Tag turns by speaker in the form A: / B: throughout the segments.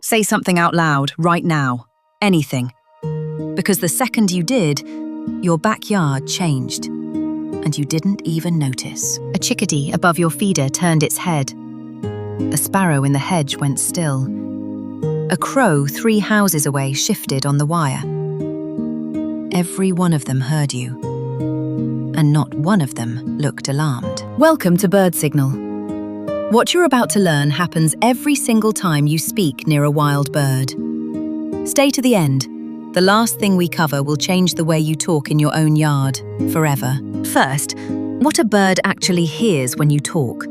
A: Say something out loud, right now. Anything. Because the second you did, your backyard changed. And you didn't even notice.
B: A chickadee above your feeder turned its head. A sparrow in the hedge went still. A crow 3 houses away shifted on the wire. Every one of them heard you. And not one of them looked alarmed. Welcome to Bird Signal. What you're about to learn happens every single time you speak near a wild bird. Stay to the end. The last thing we cover will change the way you talk in your own yard, forever. First, what a bird actually hears when you talk.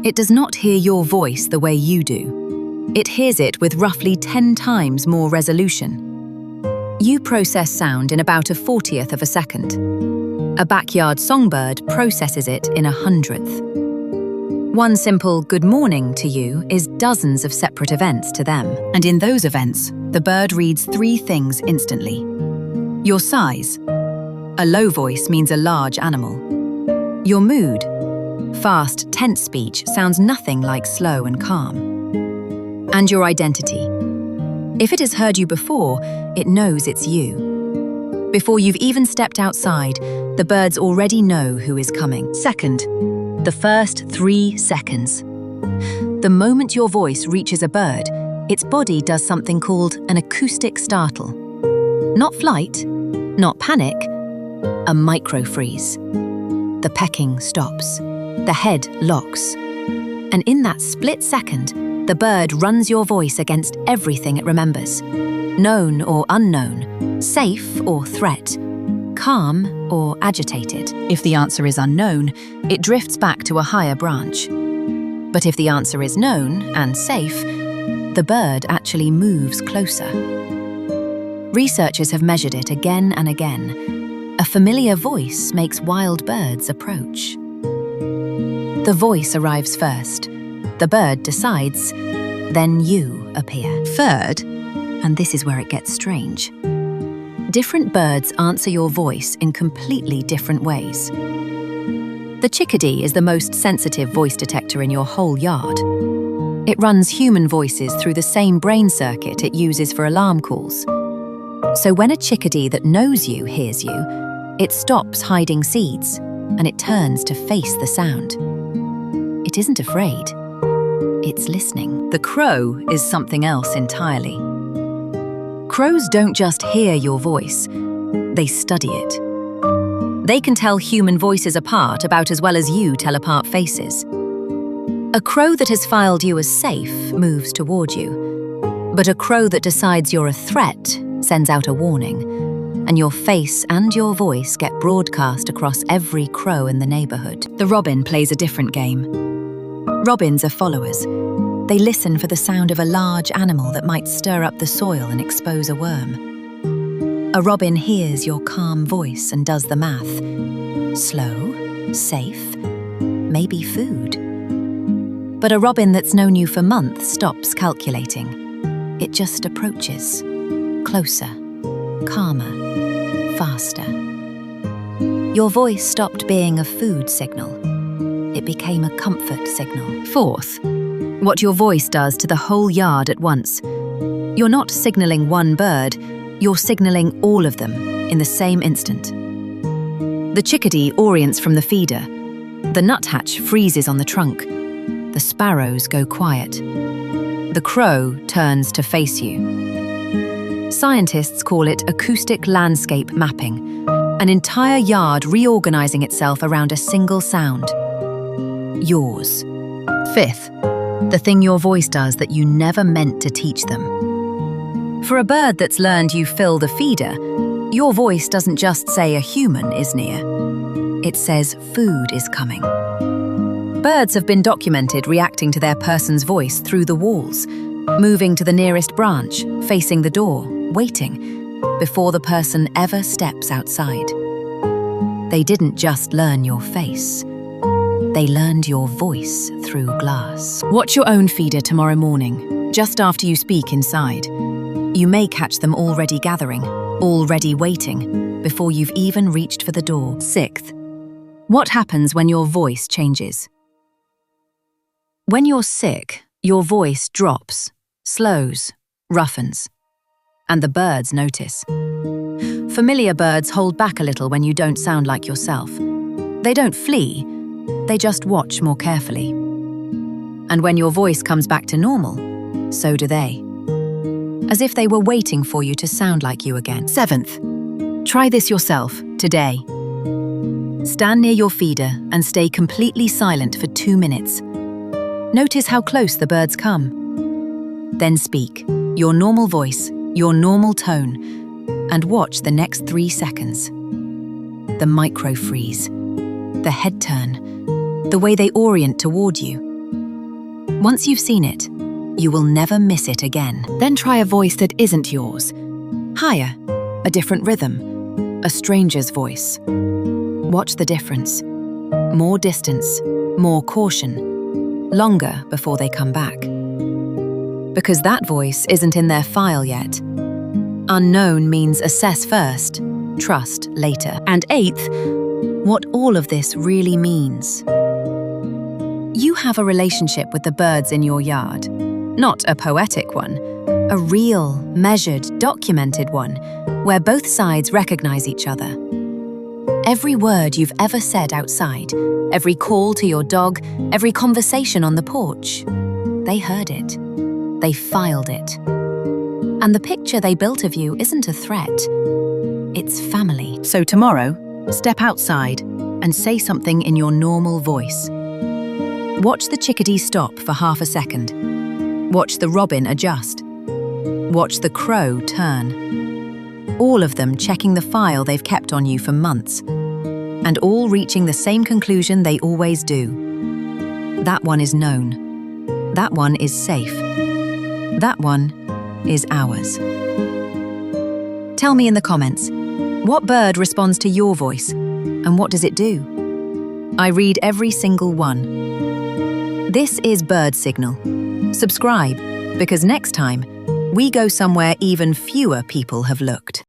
B: It does not hear your voice the way you do. It hears it with roughly 10 times more resolution. You process sound in about a 40th of a second. A backyard songbird processes it in a 100th. One simple good morning to you is dozens of separate events to them. And in those events, the bird reads 3 things instantly. Your size. A low voice means a large animal. Your mood. Fast, tense speech sounds nothing like slow and calm. And your identity. If it has heard you before, it knows it's you. Before you've even stepped outside, the birds already know who is coming. Second, the first 3 seconds. The moment your voice reaches a bird, its body does something called an acoustic startle. Not flight, not panic, a micro-freeze. The pecking stops. The head locks. And in that split second, the bird runs your voice against everything it remembers. Known or unknown, safe or threat, calm or agitated. If the answer is unknown, it drifts back to a higher branch. But if the answer is known and safe, the bird actually moves closer. Researchers have measured it again and again. A familiar voice makes wild birds approach. The voice arrives first. The bird decides, then you appear. Third, and this is where it gets strange, different birds answer your voice in completely different ways. The chickadee is the most sensitive voice detector in your whole yard. It runs human voices through the same brain circuit it uses for alarm calls. So when a chickadee that knows you hears you, it stops hiding seeds and it turns to face the sound. It isn't afraid. It's listening. The crow is something else entirely. Crows don't just hear your voice, they study it. They can tell human voices apart about as well as you tell apart faces. A crow that has filed you as safe moves toward you, but a crow that decides you're a threat sends out a warning, and your face and your voice get broadcast across every crow in the neighborhood. The robin plays a different game. Robins are followers. They listen for the sound of a large animal that might stir up the soil and expose a worm. A robin hears your calm voice and does the math. Slow, safe, maybe food. But a robin that's known you for months stops calculating. It just approaches. Closer, calmer, faster. Your voice stopped being a food signal. It became a comfort signal. Fourth, what your voice does to the whole yard at once. You're not signaling one bird, you're signaling all of them in the same instant. The chickadee orients from the feeder. The nuthatch freezes on the trunk. The sparrows go quiet. The crow turns to face you. Scientists call it acoustic landscape mapping, an entire yard reorganizing itself around a single sound. Yours. Fifth, the thing your voice does that you never meant to teach them. For a bird that's learned you fill the feeder, your voice doesn't just say a human is near. It says food is coming. Birds have been documented reacting to their person's voice through the walls, moving to the nearest branch, facing the door, waiting, before the person ever steps outside. They didn't just learn your face. They learned your voice through glass. Watch your own feeder tomorrow morning, just after you speak inside. You may catch them already gathering, already waiting, before you've even reached for the door. Sixth, what happens when your voice changes? When you're sick, your voice drops, slows, roughens, and the birds notice. Familiar birds hold back a little when you don't sound like yourself. They don't flee, they just watch more carefully. And when your voice comes back to normal, so do they. As if they were waiting for you to sound like you again. 7th, try this yourself, today. Stand near your feeder and stay completely silent for 2 minutes. Notice how close the birds come. Then speak, your normal voice, your normal tone, and watch the next 3 seconds. The micro-freeze, the head turn, the way they orient toward you. Once you've seen it, you will never miss it again. Then try a voice that isn't yours. Higher, a different rhythm, a stranger's voice. Watch the difference. More distance, more caution, longer before they come back. Because that voice isn't in their file yet. Unknown means assess first, trust later. And 8th, what all of this really means. You have a relationship with the birds in your yard. Not a poetic one, a real, measured, documented one, where both sides recognize each other. Every word you've ever said outside, every call to your dog, every conversation on the porch, they heard it. They filed it. And the picture they built of you isn't a threat. It's family. So tomorrow, step outside and say something in your normal voice. Watch the chickadee stop for half a second. Watch the robin adjust. Watch the crow turn. All of them checking the file they've kept on you for months, and all reaching the same conclusion they always do. That one is known. That one is safe. That one is ours. Tell me in the comments, what bird responds to your voice, and what does it do? I read every single one. This is Bird Signal. Subscribe, because next time, we go somewhere even fewer people have looked.